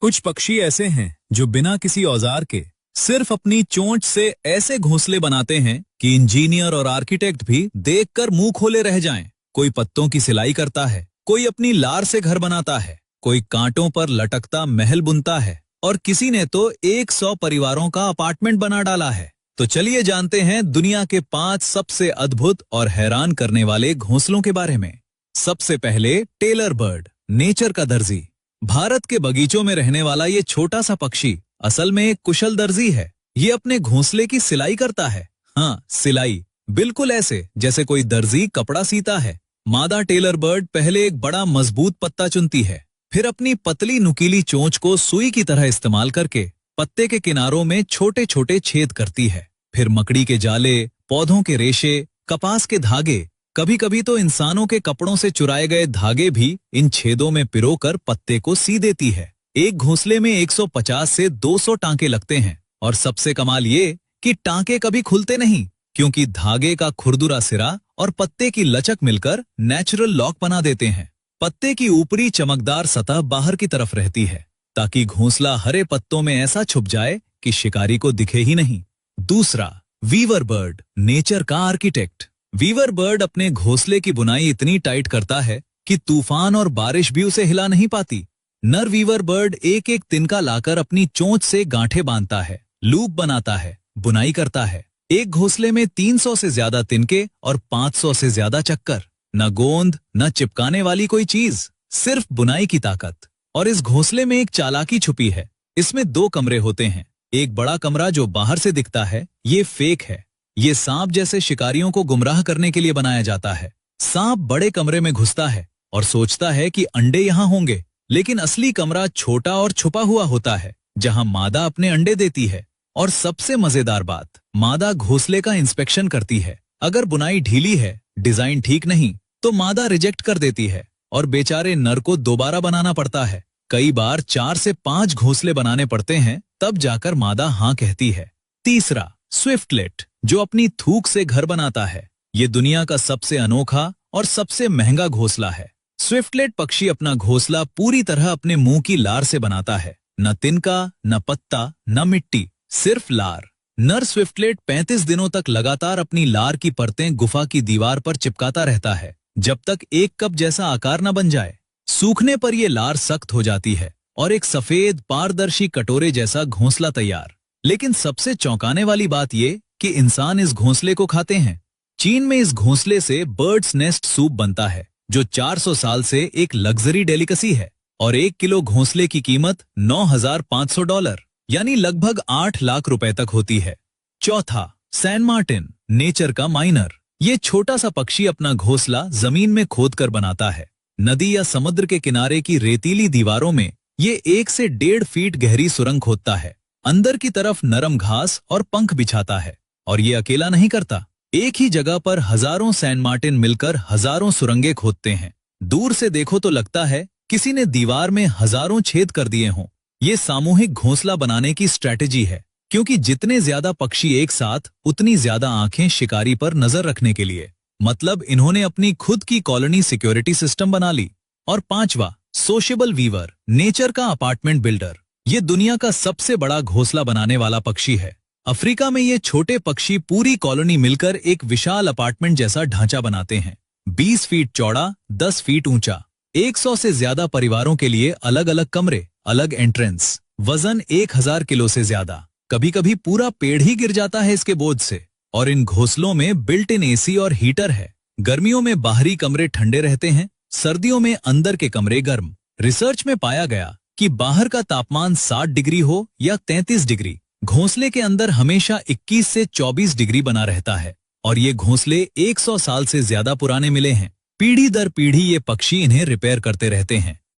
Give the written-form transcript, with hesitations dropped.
कुछ पक्षी ऐसे हैं जो बिना किसी औजार के सिर्फ अपनी चोंच से ऐसे घोंसले बनाते हैं कि इंजीनियर और आर्किटेक्ट भी देखकर मुंह खोले रह जाएं। कोई पत्तों की सिलाई करता है, कोई अपनी लार से घर बनाता है, कोई कांटों पर लटकता महल बुनता है और किसी ने तो 100 परिवारों का अपार्टमेंट बना डाला है। तो चलिए जानते हैं दुनिया के 5 सबसे अद्भुत और हैरान करने वाले घोंसलों के बारे में। सबसे पहले टेलर बर्ड, नेचर का दर्जी। भारत के बगीचों में रहने वाला ये छोटा सा पक्षी असल में एक कुशल दर्जी है। ये अपने घोंसले की सिलाई करता है। हाँ, सिलाई, बिल्कुल ऐसे जैसे कोई दर्जी कपड़ा सीता है। मादा टेलर बर्ड पहले एक बड़ा मजबूत पत्ता चुनती है, फिर अपनी पतली नुकीली चोंच को सुई की तरह इस्तेमाल करके पत्ते के किनारों में छोटे छोटे छेद करती है। फिर मकड़ी के जाले, पौधों के रेशे, कपास के धागे, कभी कभी तो इंसानों के कपड़ों से चुराए गए धागे भी इन छेदों में पिरोकर पत्ते को सी देती है। एक घोंसले में 150 से 200 टांके लगते हैं और सबसे कमाल ये कि टांके कभी खुलते नहीं, क्योंकि धागे का खुरदुरा सिरा और पत्ते की लचक मिलकर नेचुरल लॉक बना देते हैं। पत्ते की ऊपरी चमकदार सतह बाहर की तरफ रहती है ताकि घोंसला हरे पत्तों में ऐसा छुप जाए कि शिकारी को दिखे ही नहीं। दूसरा, वीवर बर्ड, नेचर का आर्किटेक्ट। वीवर बर्ड अपने घोंसले की बुनाई इतनी टाइट करता है कि तूफान और बारिश भी उसे हिला नहीं पाती। नर वीवर बर्ड एक एक तिनका लाकर अपनी चोंच से गांठें बांधता है, लूप बनाता है, बुनाई करता है। एक घोंसले में 300 से ज्यादा तिनके और 500 से ज्यादा चक्कर। न गोंद, न चिपकाने वाली कोई चीज, सिर्फ बुनाई की ताकत। और इस घोंसले में एक चालाकी छुपी है। इसमें 2 कमरे होते हैं। एक बड़ा कमरा जो बाहर से दिखता है, ये फेक है। ये सांप जैसे शिकारियों को गुमराह करने के लिए बनाया जाता है। सांप बड़े कमरे में घुसता है और सोचता है कि अंडे यहाँ होंगे, लेकिन असली कमरा छोटा और छुपा हुआ होता है जहाँ मादा अपने अंडे देती है। और सबसे मजेदार बात, मादा घोंसले का इंस्पेक्शन करती है। अगर बुनाई ढीली है, डिजाइन ठीक नहीं, तो मादा रिजेक्ट कर देती है और बेचारे नर को दोबारा बनाना पड़ता है। कई बार 4 से 5 घोंसले बनाने पड़ते हैं, तब जाकर मादा हाँ कहती है। तीसरा, स्विफ्टलेट, जो अपनी थूक से घर बनाता है। ये दुनिया का सबसे अनोखा और सबसे महंगा घोंसला है। स्विफ्टलेट पक्षी अपना घोंसला पूरी तरह अपने मुंह की लार से बनाता है। न तिनका, न पत्ता, न मिट्टी, सिर्फ लार। नर स्विफ्टलेट 35 दिनों तक लगातार अपनी लार की परतें गुफा की दीवार पर चिपकाता रहता है, जब तक एक कप जैसा आकार न बन जाए। सूखने पर यह लार सख्त हो जाती है और एक सफेद पारदर्शी कटोरे जैसा घोंसला तैयार। लेकिन सबसे चौंकाने वाली बात यह कि इंसान इस घोंसले को खाते हैं। चीन में इस घोंसले से बर्ड्स नेस्ट सूप बनता है, जो 400 साल से एक लग्जरी डेलिकेसी है। और 1 किलो घोंसले की कीमत $9,500, यानी लगभग 8 लाख रुपए तक होती है। चौथा, सैन मार्टिन, नेचर का माइनर। ये छोटा सा पक्षी अपना घोंसला जमीन में खोदकर बनाता है। नदी या समुद्र के किनारे की रेतीली दीवारों में ये 1 से 1.5 फीट गहरी सुरंग खोदता है। अंदर की तरफ नरम घास और पंख बिछाता है। और ये अकेला नहीं करता, एक ही जगह पर हजारों सैन मार्टिन मिलकर हजारों सुरंगें खोदते हैं। दूर से देखो तो लगता है किसी ने दीवार में हजारों छेद कर दिए हों। ये सामूहिक घोंसला बनाने की स्ट्रैटेजी है, क्योंकि जितने ज्यादा पक्षी एक साथ, उतनी ज्यादा आंखें शिकारी पर नजर रखने के लिए। मतलब इन्होंने अपनी खुद की कॉलोनी सिक्योरिटी सिस्टम बना ली। और पांचवा, सोशेबल वीवर, नेचर का अपार्टमेंट बिल्डर। ये दुनिया का सबसे बड़ा घोंसला बनाने वाला पक्षी है। अफ्रीका में ये छोटे पक्षी पूरी कॉलोनी मिलकर एक विशाल अपार्टमेंट जैसा ढांचा बनाते हैं। 20 फीट चौड़ा, 10 फीट ऊंचा। 100 से ज्यादा परिवारों के लिए अलग अलग कमरे, अलग एंट्रेंस। वजन 1000 किलो से ज्यादा। कभी कभी पूरा पेड़ ही गिर जाता है इसके बोझ से। और इन घोंसलों में बिल्ट इन एसी और हीटर है। गर्मियों में बाहरी कमरे ठंडे रहते हैं, सर्दियों में अंदर के कमरे गर्म। रिसर्च में पाया गया कि बाहर का तापमान 60 डिग्री हो या 33 डिग्री, घोंसले के अंदर हमेशा 21 से 24 डिग्री बना रहता है। और ये घोंसले 100 साल से ज्यादा पुराने मिले हैं। पीढ़ी दर पीढ़ी ये पक्षी इन्हें रिपेयर करते रहते हैं।